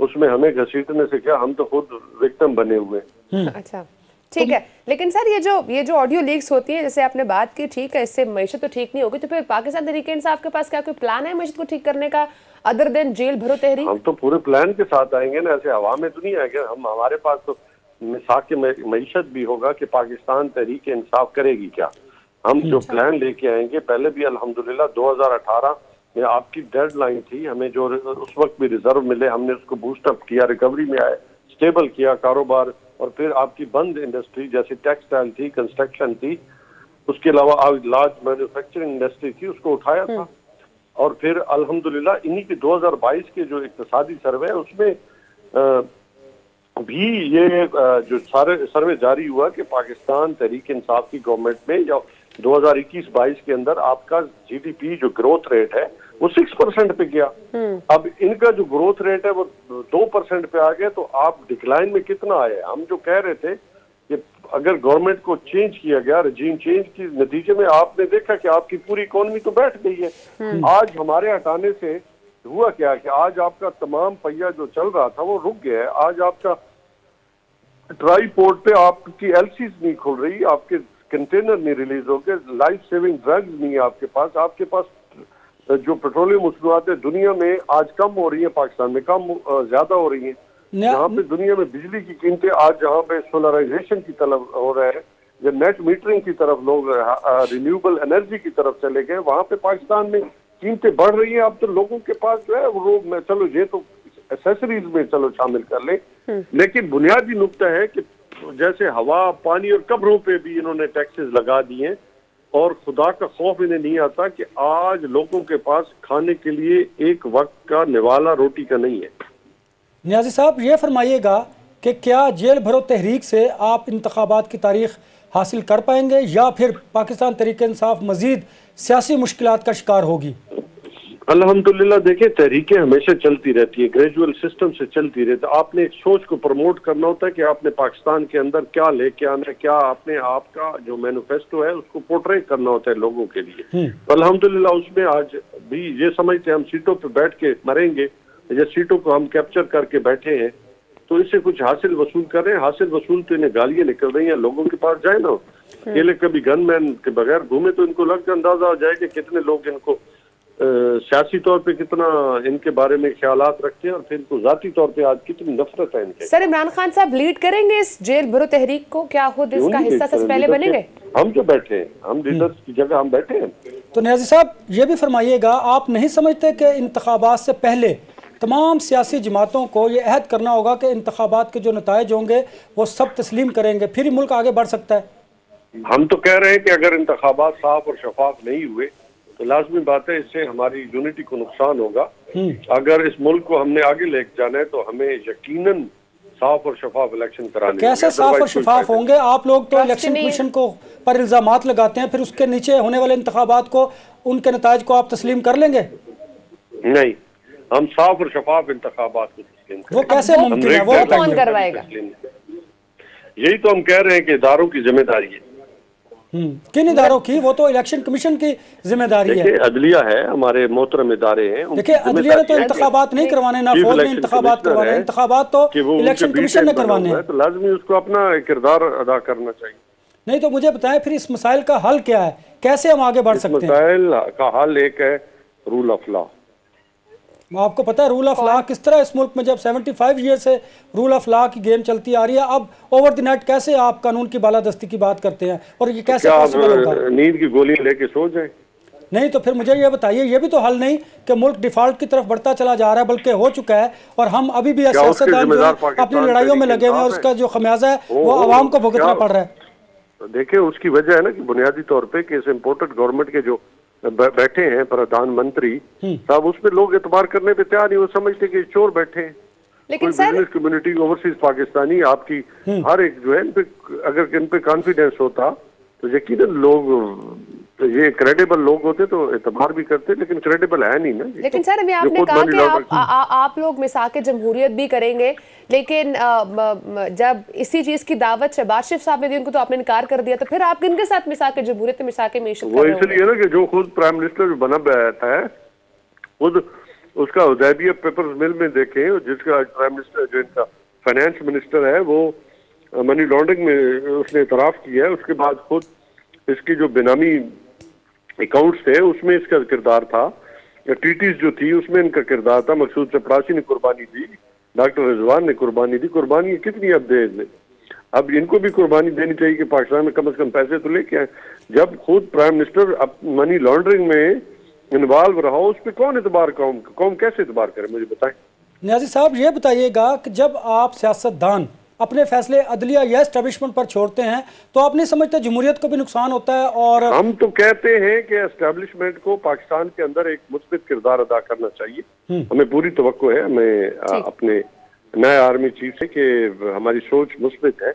اس میں ہمیں گھسیٹنے سے کیا, ہم تو خود وکٹم بنے ہوئے ہیں. اچھا ٹھیک ہے, لیکن سر یہ جو آڈیو لیکس ہوتی ہیں, جیسے آپ نے بات کی, ٹھیک ہے اس سے معیشت تو ٹھیک نہیں ہوگی, تو پھر پاکستان تحریک انصاف کے پاس کیا کوئی پلان ہے معیشت کو ٹھیک کرنے کا ادر دین جیل بھرو تحریک؟ ہم تو پورے پلان کے ساتھ آئیں گے نا, ایسے ہوا میں تو نہیں آئیں گے ہم. ہمارے پاس تو مساق معیشت بھی ہوگا کہ پاکستان تحریک انصاف کرے گی کیا. ہم جو پلان لے کے آئیں گے, پہلے بھی الحمدللہ 2018 میں آپ کی ڈیڈ لائن تھی, ہمیں جو اس وقت بھی ریزرو ملے ہم نے اس کو بوسٹ اپ کیا, ریکوری میں آئے, سٹیبل کیا کاروبار, اور پھر آپ کی بند انڈسٹری جیسے ٹیکسٹائل تھی, کنسٹرکشن تھی, اس کے علاوہ لارج مینوفیکچرنگ انڈسٹری تھی, اس کو اٹھایا تھا. اور پھر الحمدللہ انہی کے 2022 کے جو اقتصادی سروے ہے اس میں بھی یہ جو سروے جاری ہوا کہ پاکستان تحریک انصاف کی گورنمنٹ میں یا 2021-22 کے اندر آپ کا جی ڈی پی جو گروتھ ریٹ ہے وہ 6% پہ گیا. اب ان کا جو گروتھ ریٹ ہے وہ 2% پہ آ گیا, تو آپ ڈکلائن میں کتنا آئے. ہم جو کہہ رہے تھے کہ اگر گورنمنٹ کو چینج کیا گیا, رجیم چینج کے نتیجے میں آپ نے دیکھا کہ آپ کی پوری اکانومی تو بیٹھ گئی ہے. آج ہمارے ہٹانے سے ہوا کیا کہ آج آپ کا تمام پہیا جو چل رہا تھا وہ رک گیا ہے. آج آپ کا ٹرائی پورٹ پہ آپ کی ایل سیز نہیں کھل رہی, آپ کے کنٹینر نہیں ریلیز ہو گئے, لائف سیونگ ڈرگز نہیں ہے آپ کے پاس. آپ کے پاس جو پیٹرولیم مصنوعات دنیا میں آج کم ہو رہی ہیں, پاکستان میں کم زیادہ ہو رہی ہیں. جہاں پہ دنیا میں بجلی کی قیمتیں آج جہاں پہ سولرائزیشن کی طرف ہو رہے ہیں, یا نیٹ میٹرنگ کی طرف لوگ رینیوبل انرجی کی طرف چلے گئے, وہاں پہ پاکستان میں قیمتیں بڑھ رہی ہیں. اب تو لوگوں کے پاس جو ہے وہ چلو یہ تو ایسیسریز میں چلو شامل کر لیں, لیکن بنیادی نقطہ ہے کہ جیسے ہوا, پانی اور قبروں پہ بھی انہوں نے ٹیکسز لگا دیے, اور خدا کا خوف انہیں نہیں آتا کہ آج لوگوں کے پاس کھانے کے لیے ایک وقت کا نوالا روٹی کا نہیں ہے. نیازی صاحب یہ فرمائیے گا کہ کیا جیل بھرو تحریک سے آپ انتخابات کی تاریخ حاصل کر پائیں گے, یا پھر پاکستان تحریک انصاف مزید سیاسی مشکلات کا شکار ہوگی؟ الحمدللہ دیکھیں, تحریکیں ہمیشہ چلتی رہتی ہیں, گریجول سسٹم سے چلتی رہتی. آپ نے ایک سوچ کو پروموٹ کرنا ہوتا ہے کہ آپ نے پاکستان کے اندر کیا لے کے آنا ہے, کیا آپ نے آپ کا جو مینیفیسٹو ہے اس کو پورٹری کرنا ہوتا ہے لوگوں کے لیے. الحمدللہ اس میں آج بھی یہ سمجھتے ہیں ہم سیٹوں پہ بیٹھ کے مریں گے, یا سیٹوں کو ہم کیپچر کر کے بیٹھے ہیں تو اس سے کچھ حاصل وصول کر رہے ہیں. حاصل وصول تو انہیں گالیاں نکل رہی ہیں, لوگوں کے پاس جائے نا, یہ لے کبھی گن مین کے بغیر گھومے تو ان کو لگ اندازہ ہو جائے کہ کتنے لوگ ان کو سیاسی طور پہ کتنا ان کے بارے میں خیالات رکھتے ہیں, اور پھر ان کو ذاتی طور پہ آج کتنی نفرت ہے ان کے. سر عمران خان صاحب لیڈ کریں گے اس جیل بھرو تحریک کو, کیا خود اس کا حصہ سب سے پہلے بنیں گے؟ ہم جو بیٹھے ہیں, ہم لیڈرز کی جگہ ہم بیٹھے ہیں. تو نیازی صاحب یہ بھی فرمائیے گا, آپ نہیں سمجھتے کہ انتخابات سے پہلے تمام سیاسی جماعتوں کو یہ عہد کرنا ہوگا کہ انتخابات کے جو نتائج ہوں گے وہ سب تسلیم کریں گے, پھر ہی ملک آگے بڑھ سکتا ہے؟ ہم تو کہہ رہے ہیں کہ اگر انتخابات صاف اور شفاف نہیں ہوئے تو لازمی بات ہے اس سے ہماری یونٹی کو نقصان ہوگا. اگر اس ملک کو ہم نے آگے لے کے جانا ہے تو ہمیں یقیناً صاف اور شفاف الیکشن کرانے. کیسے صاف اور شفاف ہوں گے؟ آپ لوگ تو الیکشن کمیشن کو پر الزامات لگاتے ہیں, پھر اس کے نیچے ہونے والے انتخابات کو, ان کے نتائج کو آپ تسلیم کر لیں گے؟ نہیں, ہم صاف اور شفاف انتخابات کو تسلیم کریں. وہ کیسے ممکن ہے؟ وہ کون کروائے گا؟ یہی تو ہم کہہ رہے ہیں کہ اداروں کی ذمہ داری ہے. کن اداروں کی؟ وہ تو الیکشن کمیشن کی ذمہ داری ہے. دیکھیں عدلیہ ہے, ہمارے محترم ادارے ہیں. دیکھیں عدلیہ نے تو انتخابات نہیں کروانے, نہ فوج نے انتخابات کروانے, انتخابات تو الیکشن کمیشن نے کروانے ہیں. تو لازمی اس کو اپنا کردار ادا کرنا چاہیے. نہیں تو مجھے بتائیں پھر اس مسائل کا حل کیا ہے, کیسے ہم آگے بڑھ سکتے ہیں؟ مسائل کا حل ایک ہے رول آف لا. آپ کو پتہ ہے رول آف لا کس طرح اس ملک میں جب 75 ایئر سے رول آف لا کی گیم چلتی آ رہی ہے, اب اوور دی نیٹ کیسے آپ قانون کی بالادستی کی بات کرتے ہیں, اور یہ کیسے پاسبل ہوگا؟ نیند کی گولیاں لے کے سو جائیں. نہیں تو پھر مجھے یہ بتائیے, یہ بھی تو حل نہیں کہ ملک ڈیفالٹ کی طرف بڑھتا چلا جا رہا ہے, بلکہ ہو چکا ہے, اور ہم ابھی بھی سیاستدان جو ہیں اپنی لڑائیوں میں لگے ہوئے ہیں, اور اس کا جو خمیازہ ہے وہ عوام کو بھگتنا پڑ رہا ہے. دیکھیں اس کی وجہ ہے نا کہ بنیادی طور پہ کہ اس امپورٹڈ گورنمنٹ کے جو بیٹھے ہیں پردھان منتری صاحب, اس پہ لوگ اعتبار کرنے پہ تیار نہیں. وہ سمجھتے کہ چور بیٹھے ہیں. لیکن بزنس کمیونٹی اوورسیز پاکستانی آپ کی ہر ایک جو ہے ان پہ اگر ان پہ کانفیڈنس ہوتا تو یقیناً لوگ یہ کریڈیبل لوگ ہوتے تو اعتبار بھی کرتے, لیکن کریڈیبل ہے نہیں نا. لیکن سر ابھی آپ نے کہا کہ آپ لوگ مساق جمہوریت بھی کریں گے, لیکن جب اسی چیز کی دعوت شہباز شریف صاحب نے دی ان کو تو آپ نے انکار کر دیا, تو پھر آپ کن کے ساتھ مساق جمہوریت مساق معیشت کر رہے ہوں؟ وہ اس لیے نا کہ جو خود پرائم منسٹر جو بنا بیٹھا ہے خود اس کا حدیبیہ پیپرز مل میں دیکھیں، جس کا پرائم منسٹر جو ان کا فائنانس منسٹر ہے وہ منی لانڈرنگ میں اس نے اعتراف کیا ہے، اس کے بعد خود اس کی جو بینامی اکاؤنٹس تھے اس میں اس کا کردار تھا، ٹیٹیز جو تھی اس میں ان کا کردار تھا، مقصود چپڑاسی نے قربانی دی، ڈاکٹر رضوان نے قربانی دی، قربانی کتنی اب دے دیں، اب ان کو بھی قربانی دینی چاہیے کہ پاکستان میں کم از کم پیسے تو لے کے آئیں۔ جب خود پرائم منسٹر منی لانڈرنگ میں انوالو رہا اس پہ کون اعتبار، قوم کیسے اعتبار کرے، مجھے بتائیں۔ نیازی صاحب یہ بتائیے گا کہ جب آپ سیاستدان اپنے فیصلے عدلیہ یا اسٹیبلشمنٹ پر چھوڑتے ہیں تو آپ نہیں سمجھتے جمہوریت کو بھی نقصان ہوتا ہے؟ اور ہم تو کہتے ہیں کہ اسٹیبلشمنٹ کو پاکستان کے اندر ایک مثبت کردار ادا کرنا چاہیے، ہمیں پوری توقع ہے، ہمیں اپنے نئے آرمی چیف سے کہ ہماری سوچ مثبت ہے،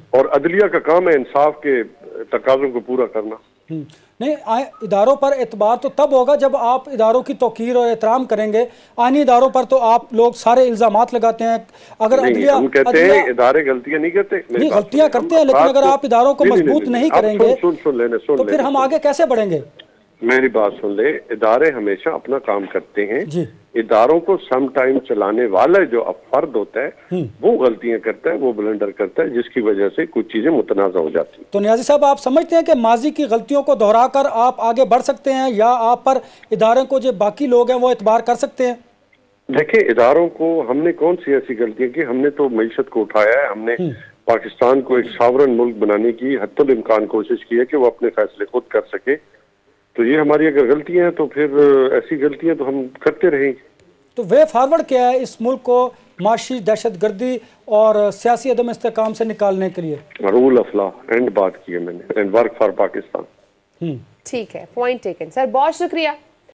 اور عدلیہ کا کام ہے انصاف کے تقاضوں کو پورا کرنا۔ نہیں، اداروں پر اعتبار تو تب ہوگا جب آپ اداروں کی توقیر اور احترام کریں گے، آئینی اداروں پر تو آپ لوگ سارے الزامات لگاتے ہیں۔ اگر نہیں، ہم کہتے ہیں ادارے غلطیاں نہیں کرتے، نہیں غلطیاں کرتے ہیں، لیکن اگر آپ اداروں کو مضبوط نہیں کریں گے تو پھر ہم آگے کیسے بڑھیں گے؟ میری بات سن لے، ادارے ہمیشہ اپنا کام کرتے ہیں، جی اداروں کو سم ٹائم چلانے والا جو فرد ہوتا ہے وہ غلطیاں کرتا ہے، وہ بلنڈر کرتا ہے، جس کی وجہ سے کچھ چیزیں متنازع ہو جاتی ہیں۔ تو نیازی صاحب آپ سمجھتے ہیں کہ ماضی کی غلطیوں کو دہرا کر آپ آگے بڑھ سکتے ہیں، یا آپ پر اداروں کو جو باقی لوگ ہیں وہ اعتبار کر سکتے ہیں؟ دیکھیں، اداروں کو ہم نے کون سی ایسی غلطیاں کی، ہم نے تو معیشت کو اٹھایا ہے، ہم نے پاکستان کو ایک ساورن ملک بنانے کی حتی الامکان کوشش کی ہے کہ وہ اپنے فیصلے خود کر سکے، تو یہ ہماری اگر غلطیاں ہیں تو پھر ایسی غلطیاں تو ہم کرتے رہیں گے۔ تو وے فارورڈ کیا ہے اس ملک کو معاشی دہشت گردی اور سیاسی عدم استحکام سے نکالنے کے لیے؟ رول آف لا، اینڈ بات کی ہے میں نے، اینڈ ورک فار پاکستان۔ ٹھیک ہے، پوائنٹ ٹیکن سر، بہت شکریہ۔